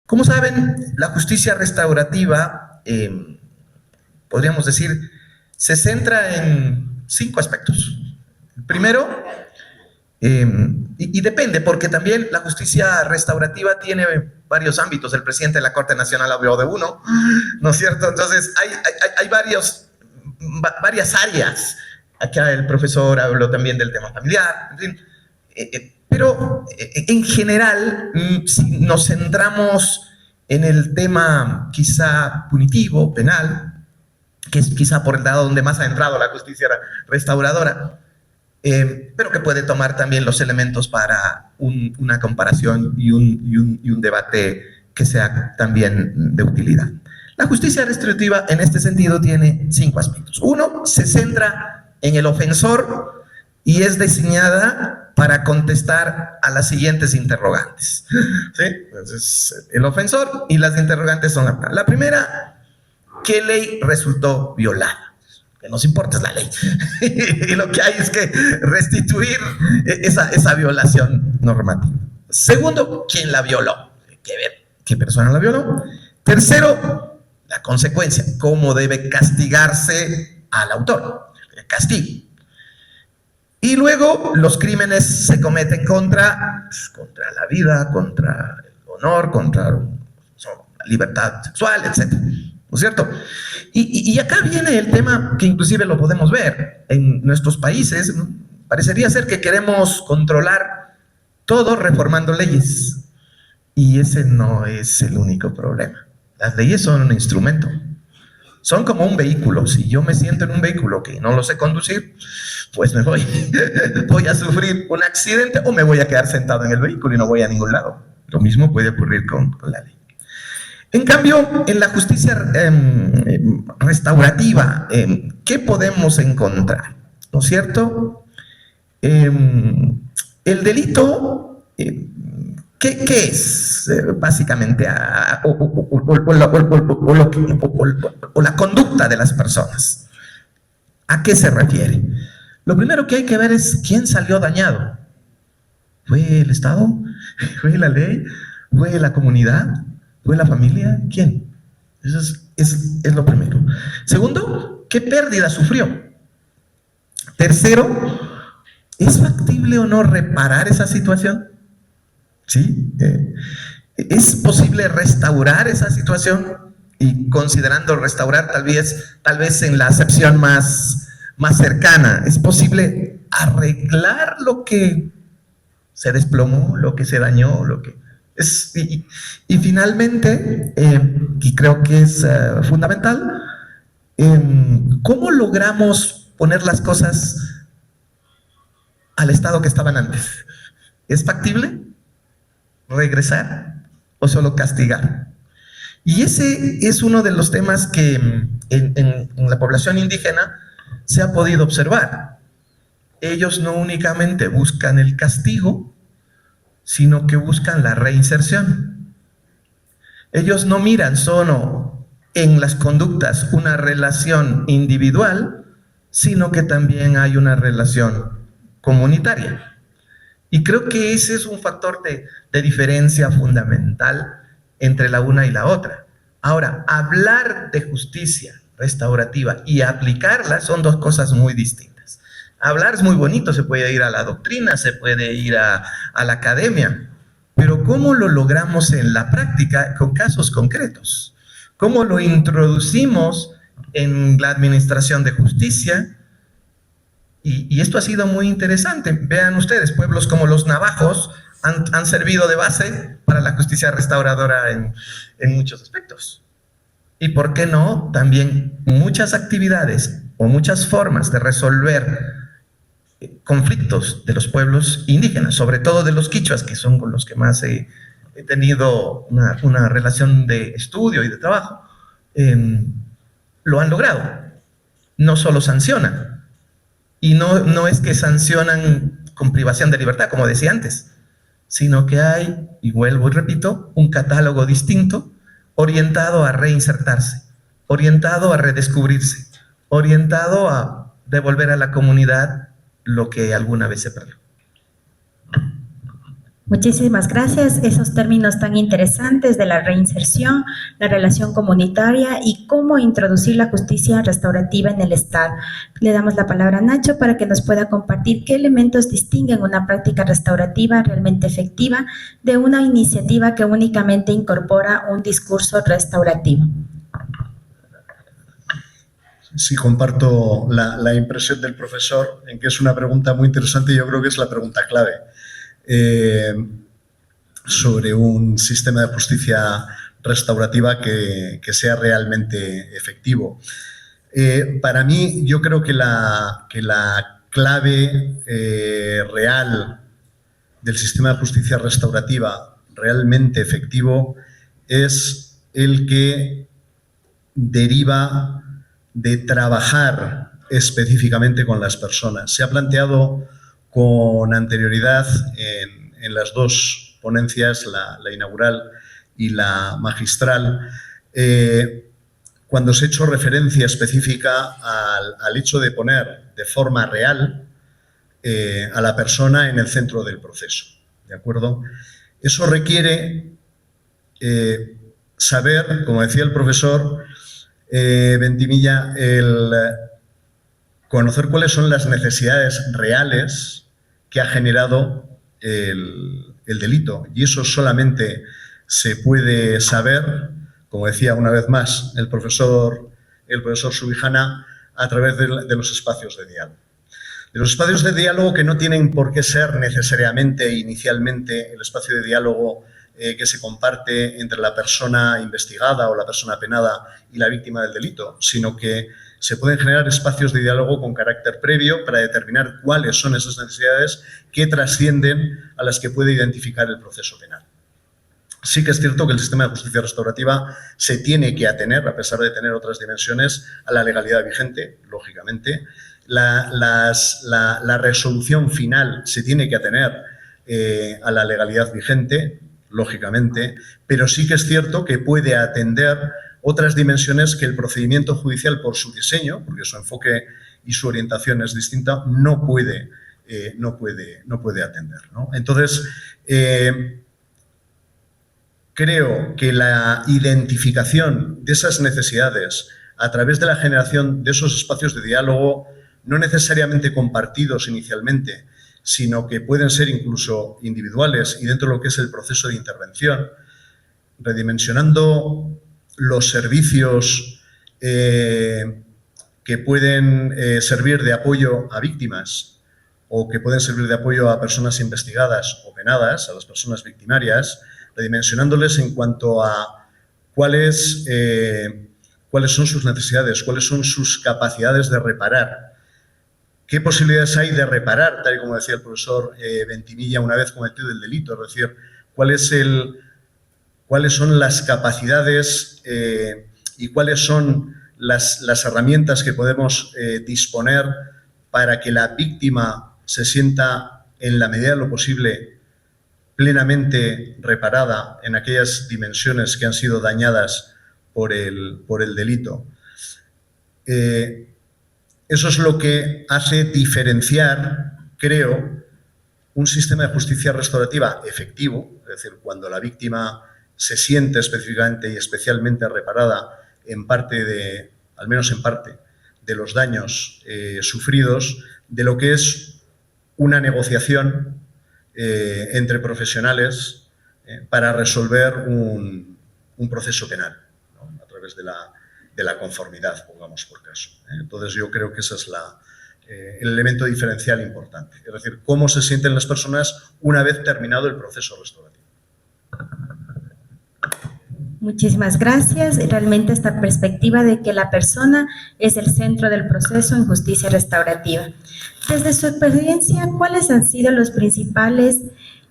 Como saben, la justicia restaurativa, podríamos decir, se centra en 5 aspectos. El primero, y depende, porque también la justicia restaurativa tiene varios ámbitos. El presidente de la Corte Nacional habló de uno, ¿no es cierto? Entonces, hay varias áreas. Acá el profesor habló también del tema familiar, en fin. Pero en general, si nos centramos en el tema quizá punitivo, penal, que es quizá por el lado donde más ha entrado la justicia restauradora, pero que puede tomar también los elementos para una comparación y un debate que sea también de utilidad. La justicia restaurativa en este sentido tiene 5 aspectos. Uno, se centra en el ofensor y es diseñada para contestar a las siguientes interrogantes. ¿Sí? Entonces, el ofensor y las interrogantes son la primera: ¿qué ley resultó violada? Que nos importa es la ley. Y lo que hay es que restituir esa violación normativa. Segundo, ¿quién la violó? Hay que ver qué persona la violó. Tercero, la consecuencia, cómo debe castigarse al autor, el castigo. Y luego los crímenes se cometen contra la vida, contra el honor, contra la libertad sexual, etc. ¿No es cierto? Y acá viene el tema que inclusive lo podemos ver en nuestros países. Parecería ser que queremos controlar todo reformando leyes. Y ese no es el único problema. Las leyes son un instrumento. Son como un vehículo. Si yo me siento en un vehículo que no lo sé conducir, pues me voy a sufrir un accidente o me voy a quedar sentado en el vehículo y no voy a ningún lado. Lo mismo puede ocurrir con la ley. En cambio, en la justicia restaurativa, ¿qué podemos encontrar? ¿No es cierto? El delito, ¿qué es básicamente? O la conducta de las personas. ¿A qué se refiere? Lo primero que hay que ver es quién salió dañado. ¿Fue el Estado? ¿Fue la ley? ¿Fue la comunidad? ¿Fue la familia? ¿Quién? Eso es lo primero. Segundo, ¿qué pérdida sufrió? Tercero, ¿es factible o no reparar esa situación? ¿Sí? ¿Es posible restaurar esa situación? Y considerando restaurar tal vez en la acepción más cercana, ¿es posible arreglar lo que se desplomó, lo que se dañó, lo que y finalmente, y creo que es fundamental, ¿cómo logramos poner las cosas al estado que estaban antes? ¿Es factible regresar o solo castigar? Y ese es uno de los temas que en la población indígena se ha podido observar. Ellos no únicamente buscan el castigo, sino que buscan la reinserción. Ellos no miran solo en las conductas una relación individual, sino que también hay una relación comunitaria. Y creo que ese es un factor de diferencia fundamental entre la una y la otra. Ahora, hablar de justicia restaurativa y aplicarla son dos cosas muy distintas. Hablar es muy bonito, se puede ir a la doctrina, se puede ir a la academia, pero ¿cómo lo logramos en la práctica con casos concretos? ¿Cómo lo introducimos en la administración de justicia? Y esto ha sido muy interesante. Vean ustedes, pueblos como los navajos han servido de base para la justicia restauradora en muchos aspectos. Y por qué no, también muchas actividades o muchas formas de resolver conflictos de los pueblos indígenas, sobre todo de los quichuas, que son con los que más he tenido una relación de estudio y de trabajo, lo han logrado. No solo sancionan, y no es que sancionan con privación de libertad, como decía antes, sino que hay, y vuelvo y repito, un catálogo distinto orientado a reinsertarse, orientado a redescubrirse, orientado a devolver a la comunidad lo que alguna vez se perdió. Muchísimas gracias. Esos términos tan interesantes de la reinserción, la relación comunitaria y cómo introducir la justicia restaurativa en el Estado. Le damos la palabra a Nacho para que nos pueda compartir qué elementos distinguen una práctica restaurativa realmente efectiva de una iniciativa que únicamente incorpora un discurso restaurativo. Sí, comparto la impresión del profesor en que es una pregunta muy interesante y yo creo que es la pregunta clave. Sobre un sistema de justicia restaurativa que sea realmente efectivo. Para mí, yo creo que la clave real del sistema de justicia restaurativa realmente efectivo es el que deriva de trabajar específicamente con las personas. Se ha planteado con anterioridad en las dos ponencias, la inaugural y la magistral, cuando se ha hecho referencia específica al hecho de poner de forma real a la persona en el centro del proceso. ¿De acuerdo? Eso requiere saber, como decía el profesor Ventimilla, el conocer cuáles son las necesidades reales que ha generado el delito. Y eso solamente se puede saber, como decía una vez más el profesor Subijana, a través de los espacios de diálogo. De los espacios de diálogo que no tienen por qué ser necesariamente inicialmente el espacio de diálogo que se comparte entre la persona investigada o la persona penada y la víctima del delito, sino que se pueden generar espacios de diálogo con carácter previo para determinar cuáles son esas necesidades que trascienden a las que puede identificar el proceso penal. Sí que es cierto que el sistema de justicia restaurativa se tiene que atener, a pesar de tener otras dimensiones, a la legalidad vigente, lógicamente. La resolución final se tiene que atener a la legalidad vigente, lógicamente, pero sí que es cierto que puede atender otras dimensiones que el procedimiento judicial, por su diseño, porque su enfoque y su orientación es distinta, no puede atender, ¿no? Entonces, creo que la identificación de esas necesidades a través de la generación de esos espacios de diálogo, no necesariamente compartidos inicialmente, sino que pueden ser incluso individuales y dentro de lo que es el proceso de intervención, redimensionando los servicios que pueden servir de apoyo a víctimas o que pueden servir de apoyo a personas investigadas o penadas, a las personas victimarias, redimensionándoles en cuanto a cuáles son sus necesidades, cuáles son sus capacidades de reparar. ¿Qué posibilidades hay de reparar, tal y como decía el profesor Ventimilla, una vez cometido el delito? Es decir, cuáles son las capacidades y cuáles son las herramientas que podemos disponer para que la víctima se sienta, en la medida de lo posible, plenamente reparada en aquellas dimensiones que han sido dañadas por el delito. Eso es lo que hace diferenciar, creo, un sistema de justicia restaurativa efectivo, es decir, cuando la víctima se siente específicamente y especialmente reparada en parte al menos en parte, de los daños sufridos, de lo que es una negociación entre profesionales para resolver un proceso penal, ¿no? A través de la conformidad, pongamos por caso. Entonces, yo creo que ese es el elemento diferencial importante. Es decir, cómo se sienten las personas una vez terminado el proceso restaurativo. Muchísimas gracias. Realmente esta perspectiva de que la persona es el centro del proceso en justicia restaurativa. Desde su experiencia, ¿cuáles han sido los principales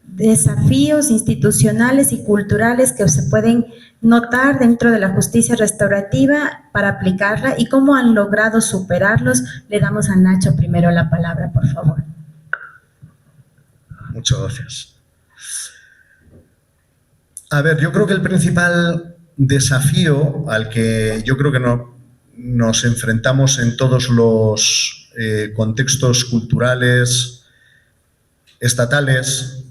desafíos institucionales y culturales que se pueden notar dentro de la justicia restaurativa para aplicarla y cómo han logrado superarlos? Le damos a Nacho primero la palabra, por favor. Muchas gracias. A ver, yo creo que el principal desafío al que yo creo que nos enfrentamos en todos los contextos culturales, estatales,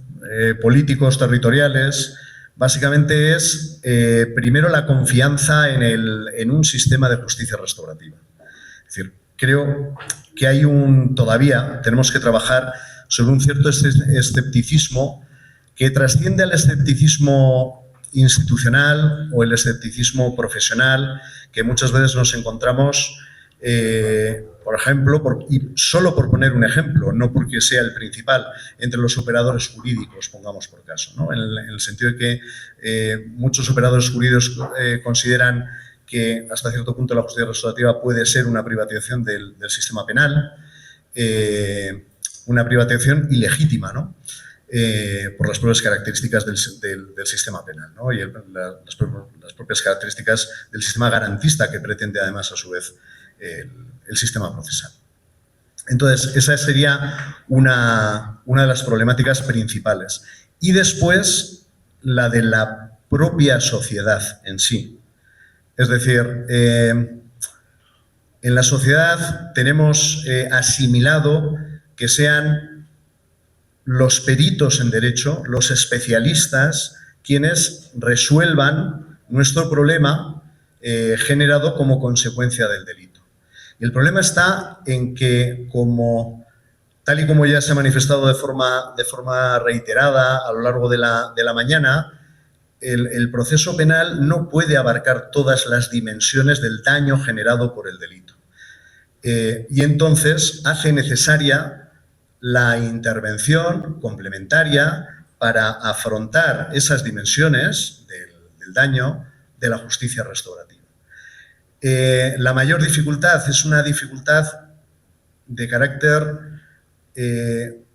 políticos territoriales, básicamente es, primero, la confianza en un sistema de justicia restaurativa. Es decir, creo que todavía tenemos que trabajar sobre un cierto escepticismo que trasciende al escepticismo institucional o el escepticismo profesional que muchas veces nos encontramos, por ejemplo, y solo por poner un ejemplo, no porque sea el principal, entre los operadores jurídicos, pongamos por caso, ¿no? En el sentido de que muchos operadores jurídicos consideran que hasta cierto punto la justicia restaurativa puede ser una privatización del sistema penal, una privatización ilegítima, ¿no? Por las propias características del sistema penal, ¿no? Y las propias características del sistema garantista que pretende además a su vez el sistema procesal. Entonces, esa sería una de las problemáticas principales. Y después, la de la propia sociedad en sí. Es decir, en la sociedad tenemos asimilado que sean los peritos en derecho, los especialistas, quienes resuelvan nuestro problema generado como consecuencia del delito. Y el problema está en que, tal y como ya se ha manifestado de forma reiterada a lo largo de la mañana, el proceso penal no puede abarcar todas las dimensiones del daño generado por el delito. Y entonces hace necesaria la intervención complementaria para afrontar esas dimensiones del daño de la justicia restaurativa. La mayor dificultad es una dificultad de carácter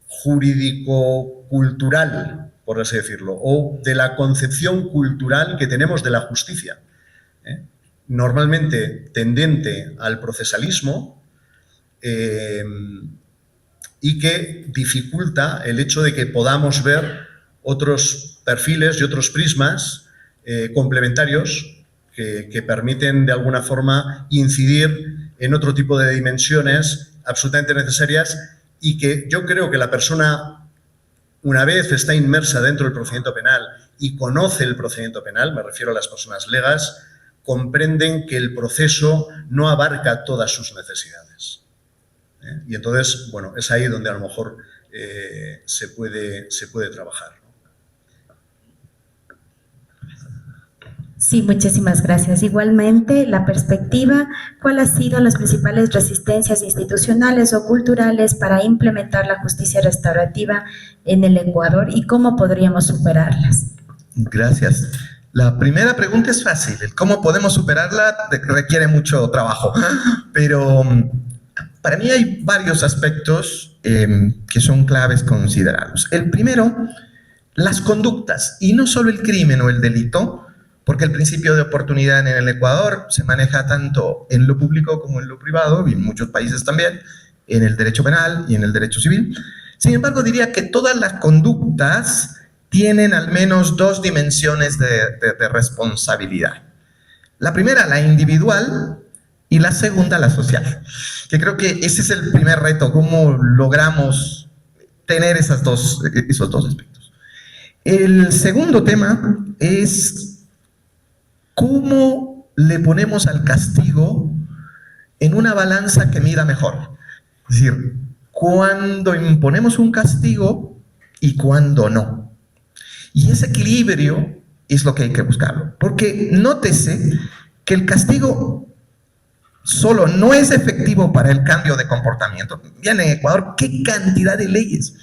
jurídico-cultural, por así decirlo, o de la concepción cultural que tenemos de la justicia, normalmente tendente al procesalismo y que dificulta el hecho de que podamos ver otros perfiles y otros prismas complementarios que permiten de alguna forma incidir en otro tipo de dimensiones absolutamente necesarias y que yo creo que la persona, una vez está inmersa dentro del procedimiento penal y conoce el procedimiento penal, me refiero a las personas legas, comprenden que el proceso no abarca todas sus necesidades. Y entonces, bueno, es ahí donde a lo mejor se puede trabajar. Sí, muchísimas gracias. Igualmente, la perspectiva, ¿cuál ha sido las principales resistencias institucionales o culturales para implementar la justicia restaurativa en el Ecuador y cómo podríamos superarlas? Gracias. La primera pregunta es fácil. El cómo podemos superarla requiere mucho trabajo, pero para mí hay varios aspectos que son claves considerarlos. El primero, las conductas, y no solo el crimen o el delito, porque el principio de oportunidad en el Ecuador se maneja tanto en lo público como en lo privado, y en muchos países también, en el derecho penal y en el derecho civil. Sin embargo, diría que todas las conductas tienen al menos dos dimensiones de responsabilidad. La primera, la individual, y la segunda, la social. Que creo que ese es el primer reto, cómo logramos tener esos dos aspectos. El segundo tema es cómo le ponemos al castigo en una balanza que mida mejor. Es decir, cuándo imponemos un castigo y cuándo no. Y ese equilibrio es lo que hay que buscarlo. Porque nótese que el castigo solo no es efectivo para el cambio de comportamiento. Vean en Ecuador qué cantidad de leyes,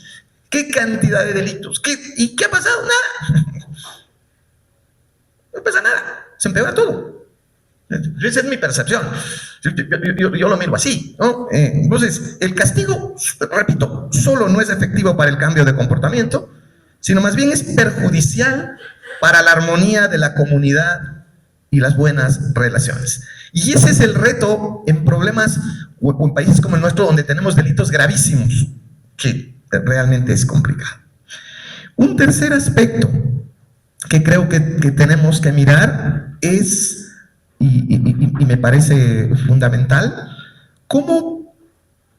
qué cantidad de delitos. ¿Y qué ha pasado? Nada. No pasa nada. Se empeora todo. Esa es mi percepción. Yo lo miro así, ¿no? Entonces, el castigo, repito, solo no es efectivo para el cambio de comportamiento, sino más bien es perjudicial para la armonía de la comunidad y las buenas relaciones. Y ese es el reto en problemas o en países como el nuestro, donde tenemos delitos gravísimos, que realmente es complicado. Un tercer aspecto que creo que tenemos que mirar es, y me parece fundamental, cómo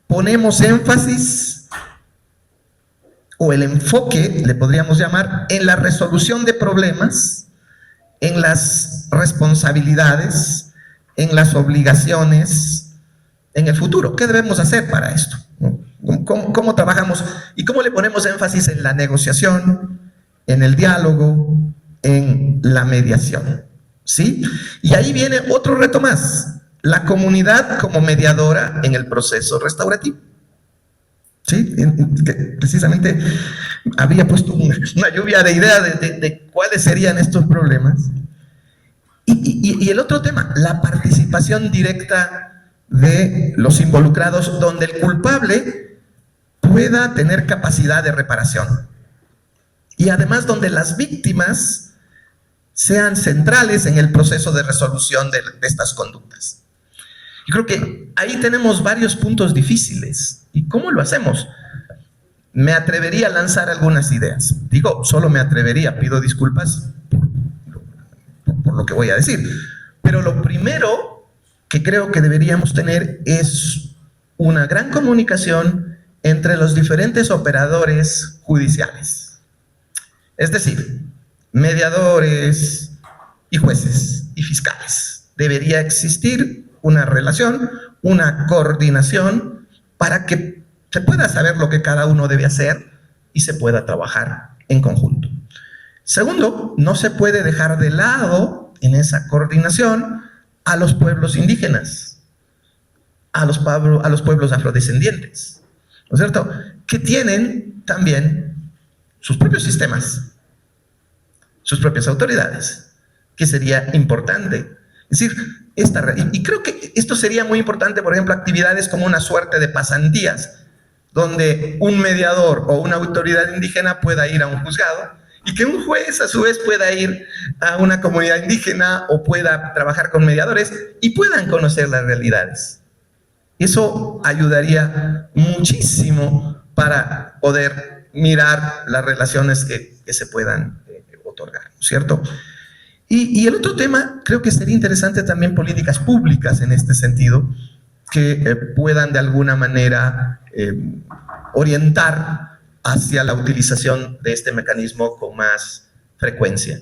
ponemos énfasis o el enfoque, le podríamos llamar, en la resolución de problemas, en las responsabilidades, en las obligaciones, en el futuro. ¿Qué debemos hacer para esto? ¿Cómo trabajamos y cómo le ponemos énfasis en la negociación, en el diálogo, en la mediación? ¿Sí? Y ahí viene otro reto más, la comunidad como mediadora en el proceso restaurativo. ¿Sí? Que precisamente había puesto una lluvia de ideas de cuáles serían estos problemas. Y el otro tema, la participación directa de los involucrados, donde el culpable pueda tener capacidad de reparación. Y además donde las víctimas sean centrales en el proceso de resolución de estas conductas. Yo creo que ahí tenemos varios puntos difíciles. ¿Y cómo lo hacemos? Me atrevería a lanzar algunas ideas. Digo, solo me atrevería, pido disculpas por lo que voy a decir. Pero lo primero que creo que deberíamos tener es una gran comunicación entre los diferentes operadores judiciales. Es decir, mediadores y jueces y fiscales. Debería existir una relación, una coordinación para que se pueda saber lo que cada uno debe hacer y se pueda trabajar en conjunto. Segundo, no se puede dejar de lado en esa coordinación a los pueblos indígenas, a los pueblos afrodescendientes, ¿no es cierto? Que tienen también sus propios sistemas, sus propias autoridades, que sería importante. Es decir, y creo que esto sería muy importante, por ejemplo, actividades como una suerte de pasantías, donde un mediador o una autoridad indígena pueda ir a un juzgado y que un juez a su vez pueda ir a una comunidad indígena o pueda trabajar con mediadores y puedan conocer las realidades. Eso ayudaría muchísimo para poder mirar las relaciones que se puedan otorgar, ¿no es cierto? Y el otro tema, creo que sería interesante también políticas públicas en este sentido, que puedan de alguna manera orientar hacia la utilización de este mecanismo con más frecuencia.